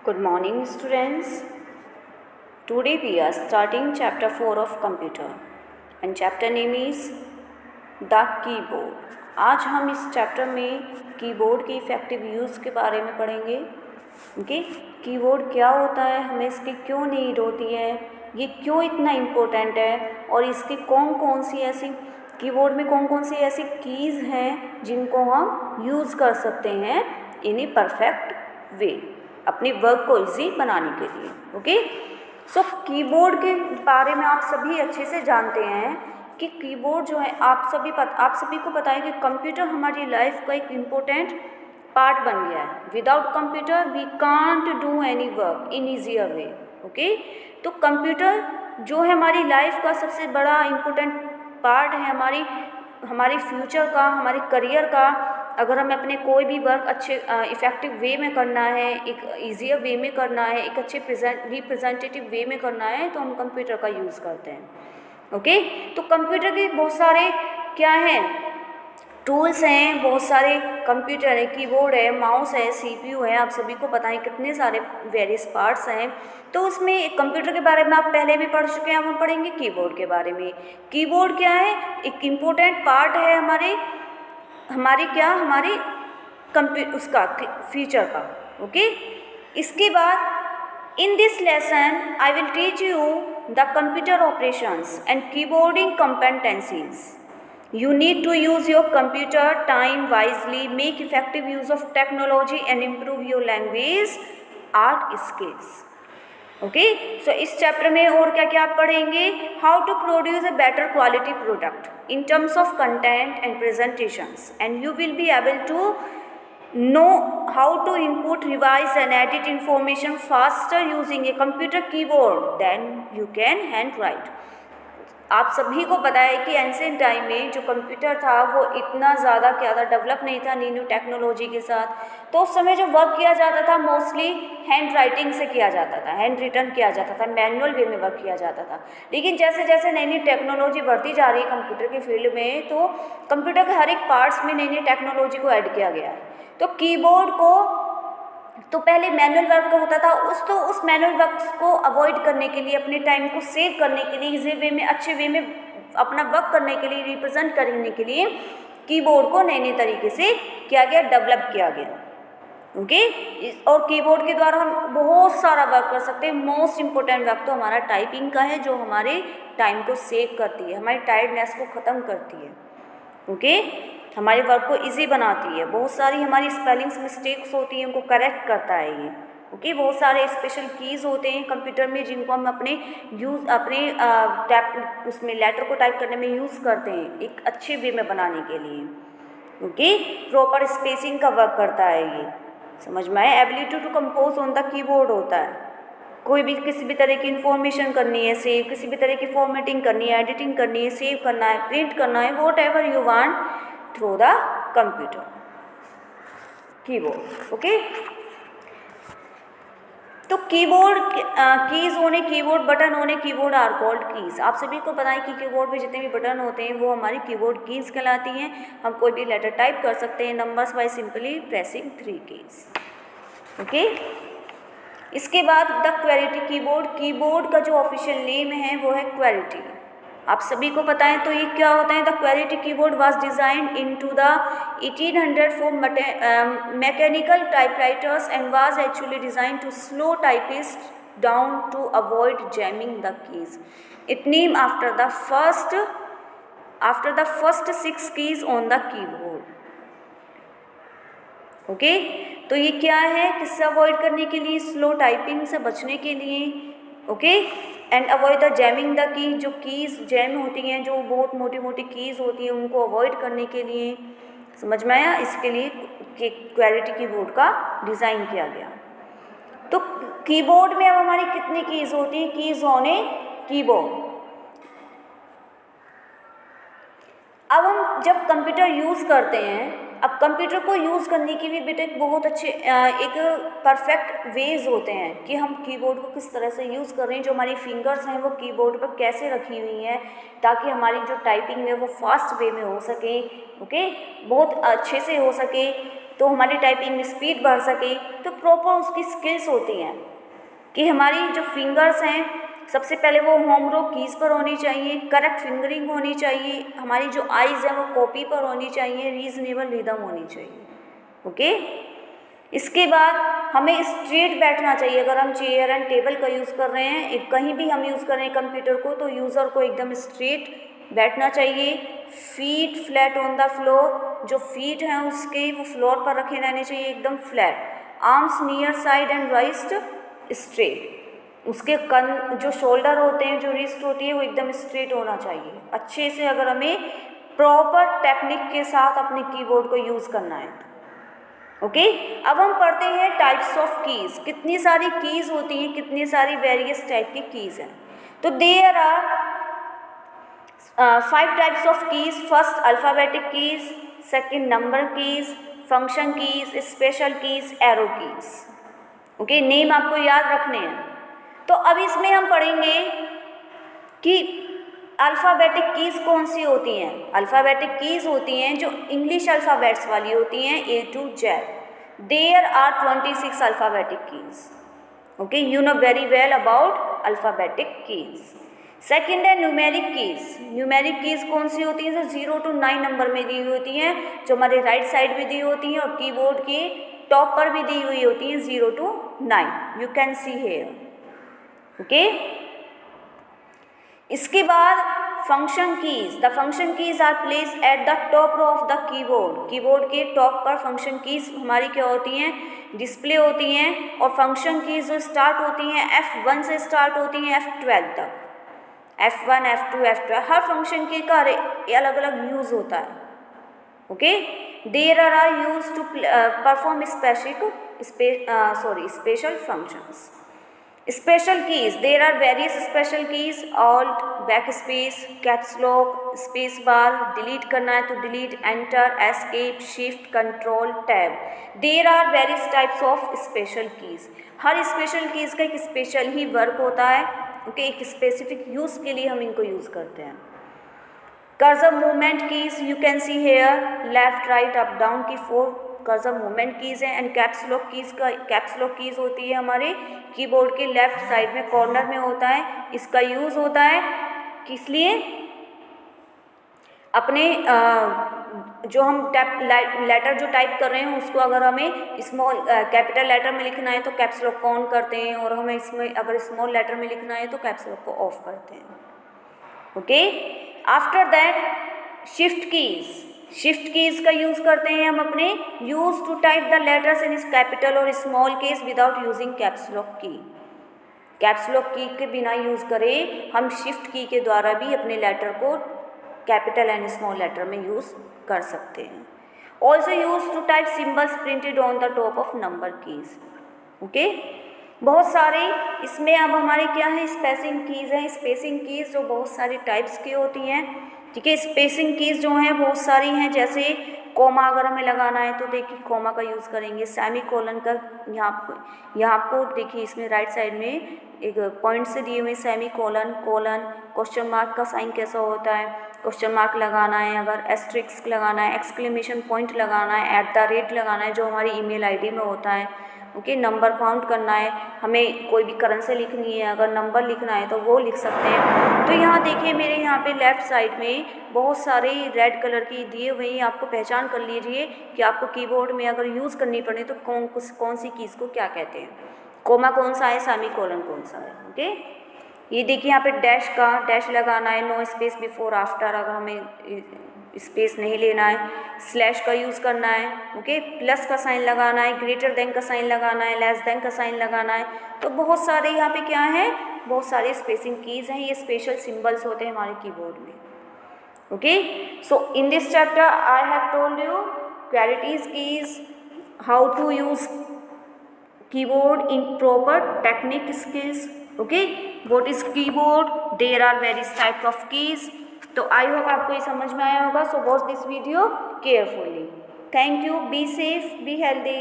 Good morning, students. Today we are starting chapter 4 of computer and chapter name is the keyboard. आज हम इस chapter में keyboard के effective use के बारे में पढ़ेंगे। ओके, कीबोर्ड क्या होता है, हमें इसकी क्यों नीड होती है, ये क्यों इतना इम्पोर्टेंट है और इसकी कौन कौन सी ऐसी कीबोर्ड में कौन कौन सी ऐसी कीज़ हैं जिनको हम यूज़ कर सकते हैं इन ए परफेक्ट वे अपने वर्क को इजी बनाने के लिए। ओके, सो कीबोर्ड के बारे में आप सभी अच्छे से जानते हैं कि कीबोर्ड जो है आप सभी को पता है कि कंप्यूटर हमारी लाइफ का एक इम्पोर्टेंट पार्ट बन गया है। Without computer we can't do any work in easier way. Okay, तो कंप्यूटर जो है हमारी लाइफ का सबसे बड़ा इम्पोर्टेंट पार्ट है, हमारे फ्यूचर का, हमारे करियर का। अगर हमें अपने कोई भी वर्क अच्छे इफ़ेक्टिव वे में करना है, एक ईजियर वे में करना है, एक अच्छे रिप्रेजेंटेटिव वे में करना है, तो हम कंप्यूटर का यूज़ करते हैं। ओके, तो कंप्यूटर के बहुत सारे क्या हैं, टूल्स हैं, बहुत सारे कंप्यूटर है, कीबोर्ड है, माउस है, सीपीयू है, आप सभी को पता है कितने सारे वेरियस पार्ट्स हैं। तो उसमें कंप्यूटर के बारे में आप पहले भी पढ़ चुके हैं, अब हम पढ़ेंगे कीबोर्ड के बारे में। कीबोर्ड क्या है, एक इम्पोर्टेंट पार्ट है हमारे उसका फीचर का। ओके, इसके बाद in this lesson I will teach you the computer operations and keyboarding competencies. You need to use your computer time wisely, make effective use of technology and improve your language art skills. Okay, so इस chapter में और क्या क्या आप पढ़ेंगे, how to produce a better quality product in terms of content and presentations, and you will be able to know how to input, revise and edit information faster using a computer keyboard then you can hand write. आप सभी को पता है कि ancient time में जो computer था वो इतना ज़्यादा क्या था, डेवलप नहीं था न्यू टेक्नोलॉजी के साथ। तो उस समय जो वर्क किया जाता था मोस्टली हैंड राइटिंग से किया जाता था, हैंड रिटन किया जाता था, मैनुअल वे में वर्क किया जाता था। लेकिन जैसे जैसे नई नई टेक्नोलॉजी बढ़ती जा रही है कंप्यूटर के फील्ड में, तो कंप्यूटर के हर एक पार्ट्स में नई नई टेक्नोलॉजी को ऐड किया गया है। तो कीबोर्ड को तो पहले मैनुअल वर्क होता था, उस मैनुअल वर्क को अवॉइड करने के लिए, अपने टाइम को सेव करने के लिए, इजी वे में, अच्छे वे में अपना वर्क करने के लिए, रिप्रेजेंट करने के लिए कीबोर्ड को नए नए तरीके से किया गया, डेवलप किया गया। ओके, और कीबोर्ड के द्वारा हम बहुत सारा वर्क कर सकते हैं। मोस्ट इम्पोर्टेंट वर्क तो हमारा टाइपिंग का है, जो हमारे टाइम को सेव करती है, हमारी टायर्डनेस को ख़त्म करती है। ओके, हमारे वर्क को इजी बनाती है। बहुत सारी हमारी स्पेलिंग्स मिस्टेक्स होती हैं, उनको करेक्ट करता है ये। ओके, बहुत सारे स्पेशल कीज़ होते हैं कंप्यूटर में जिनको हम अपने उसमें लेटर को टाइप करने में यूज़ करते हैं, एक अच्छे वे में बनाने के लिए। ओके, प्रॉपर स्पेसिंग का वर्क करता है ये, समझ में आया। Ability to compose on the keyboard होता है, कोई भी किसी भी तरह की इन्फॉर्मेशन करनी है, सेव, किसी भी तरह की फॉर्मेटिंग करनी है, एडिटिंग करनी है, सेव करना है, प्रिंट करना है, what ever you want through the computer keyboard. Okay, तो कीबोर्ड कीज़ होने, कीबोर्ड बटन होने, कीबोर्ड आर कॉल्ड कीज़। आप सभी को पता है कि कीबोर्ड में जितने भी बटन होते हैं वो हमारी कीबोर्ड कीज़ कहलाती हैं। हम कोई भी लेटर टाइप कर सकते हैं numbers by simply pressing 3 keys. Okay, इसके बाद द क्वेलिटी कीबोर्ड, कीबोर्ड का जो ऑफिशियल नेम है वो है क्वेलिटी। आप सभी को पता है, तो ये क्या होता है, the QWERTY keyboard was designed into the 1800 for mechanical typewriters and was actually designed to slow typist down to avoid jamming the keys. It name after the first 6 keys on the keyboard. Okay, तो ये क्या है, किससे avoid करने के लिए, slow typing से बचने के लिए। Okay, and avoid the jamming the key, जो कीज़ जैम होती हैं, जो बहुत मोटी मोटी कीज़ होती हैं, उनको अवॉइड करने के लिए। समझ में आया, इसके लिए क्वेलिटी कीबोर्ड का डिज़ाइन किया गया। तो कीबोर्ड में अब हमारी कितनी कीज़ होती हैं, कीज़ ऑन ए कीबोर्ड। अब हम जब कंप्यूटर यूज़ करते हैं, अब कंप्यूटर को यूज़ करने के लिए बेटे बहुत अच्छे एक परफेक्ट वेज होते हैं कि हम कीबोर्ड को किस तरह से यूज़ कर रहे हैं, जो हमारी फिंगर्स हैं वो कीबोर्ड पर कैसे रखी हुई हैं ताकि हमारी जो टाइपिंग है वो फास्ट वे में हो सके। ओके, बहुत अच्छे से हो सके। तो हमारी टाइपिंग स्पीड बढ़ सके, तो प्रॉपर उसकी स्किल्स होती हैं कि हमारी जो फिंगर्स हैं सबसे पहले वो होम रो कीज़ पर होनी चाहिए, करेक्ट फिंगरिंग होनी चाहिए, हमारी जो आइज़ हैं वो कॉपी पर होनी चाहिए, रीजनेबल रिदम होनी चाहिए। ओके, इसके बाद हमें स्ट्रेट बैठना चाहिए। अगर हम चेयर एंड टेबल का यूज़ कर रहे हैं, कहीं भी हम यूज़ कर रहे हैं कंप्यूटर को, तो यूज़र को एकदम स्ट्रेट बैठना चाहिए। Feet flat on the floor, जो फीट हैं उसके वो फ्लोर पर रखे रहने चाहिए एकदम flat. Arms near side and wrist straight, उसके कन जो शोल्डर होते हैं, जो रिस्ट होती है वो एकदम स्ट्रेट होना चाहिए अच्छे से, अगर हमें प्रॉपर टेक्निक के साथ अपने कीबोर्ड को यूज़ करना है। ओके, अब हम पढ़ते हैं टाइप्स ऑफ कीज़। कितनी सारी कीज़ होती हैं, कितनी सारी वेरियस टाइप की कीज़ हैं। तो there are 5 types of keys. First alphabetic keys, second number keys, function keys, special keys, arrow keys. Okay, name आपको याद रखने हैं। तो अब इसमें हम पढ़ेंगे कि अल्फ़ाबेटिक कीज़ कौन सी होती हैं। अल्फ़ाबेटिक कीज़ होती हैं जो इंग्लिश अल्फ़ाबेट्स वाली होती हैं, A to Z। There are 26 alphabetic keys. Okay, you know very well about alphabetic keys. Second है न्यूमेरिक कीज़। न्यूमेरिक कीज़ कौन सी होती हैं, जो 0 to 9 नंबर में दी हुई होती हैं, जो हमारे राइट साइड में दी होती हैं और कीबोर्ड के टॉप पर भी दी हुई होती हैं, 0 to 9 you can see here. Okay, इसके बाद function keys. The function keys are placed at the top row of the keyboard. Keyboard के टॉप पर फंक्शन कीज़ हमारी क्या होती हैं, डिस्प्ले होती हैं। और फंक्शन कीज़ जो स्टार्ट होती हैं F1 से स्टार्ट होती हैं F12 तक। F1, F2, F12 हर फंक्शन की का अलग अलग यूज़ होता है। Okay, there are use to perform special functions. Special keys, there are various special keys, alt, backspace, caps lock, space bar, delete करना है तो delete, enter, escape, shift, control, tab. There are various types of special keys. हर special keys का एक special ही work होता है। Okay, एक specific use के लिए हम इनको यूज़ करते हैं। Cursor movement keys you can see here, left right up down की 4 कर्सर मूवमेंट कीज़ हैं। एंड कैप्स लॉक कीज़ का, कैप्स लॉक कीज़ होती है हमारे कीबोर्ड के लेफ्ट साइड में कॉर्नर में होता है। इसका यूज़ होता है किस लिए, अपने जो हम लेटर जो टाइप कर रहे हैं उसको अगर हमें स्मॉल कैपिटल लेटर में लिखना है तो कैप्स लॉक को ऑन करते हैं, और हमें इसमें अगर स्मॉल लेटर में लिखना है तो कैप्स लॉक को ऑफ करते हैं। Okay, after that shift keys. Shift keys का यूज़ करते हैं हम अपने use to type the letters in capital और small case without using caps lock key. Caps lock key के बिना यूज़ करें हम शिफ्ट की के द्वारा भी अपने लेटर को कैपिटल एंड स्मॉल लेटर में यूज़ कर सकते हैं। Also use to type symbols printed on the top of number keys. Okay, बहुत सारे इसमें अब हमारे क्या है, स्पेसिंग कीज़ हैं। स्पेसिंग कीज़ जो बहुत सारे टाइप्स की होती हैं। ठीक है, स्पेसिंग कीज़ जो हैं बहुत सारी हैं, जैसे कोमा अगर हमें लगाना है तो देखिए कोमा का यूज़ करेंगे। सेमी कोलन का यहाँ आपको देखिए इसमें राइट साइड में एक पॉइंट से दिए हुए semi colon, colon, question mark का साइन कैसा होता है, क्वेश्चन मार्क लगाना है, अगर एस्ट्रिक्स लगाना है, एक्सक्लेमेशन पॉइंट लगाना है, एट द रेट लगाना है जो हमारी ईमेल आईडी में होता है। ओके, नंबर काउंट करना है, हमें कोई भी करेंसी लिखनी है, अगर नंबर लिखना है तो वो लिख सकते हैं। तो यहाँ देखिए मेरे यहाँ पे लेफ़्ट साइड में बहुत सारे रेड कलर की दिए हुए हैं, आपको पहचान कर लीजिए कि आपको कीबोर्ड में अगर यूज़ करनी पड़े तो कौन सी कीज़ को क्या कहते हैं। कोमा कौन सा है, सेमी कोलन कौन सा है। ओके, ये देखिए यहाँ पे डैश लगाना है, नो स्पेस बिफोर आफ्टर, अगर हमें स्पेस नहीं लेना है, स्लैश का यूज़ करना है। ओके, प्लस का साइन लगाना है, ग्रेटर देन का साइन लगाना है, लेस देन का साइन लगाना है। तो बहुत सारे यहाँ पे क्या है, बहुत सारे स्पेसिंग कीज़ हैं, ये स्पेशल सिंबल्स होते हैं हमारे कीबोर्ड में। Okay, so in this chapter I have told you qualities keys, how to use keyboard in proper technique skills. Okay, what is keyboard, there are various types of keys. तो I hope आपको ये समझ में आया होगा। So watch this video carefully. Thank you, be safe, be healthy.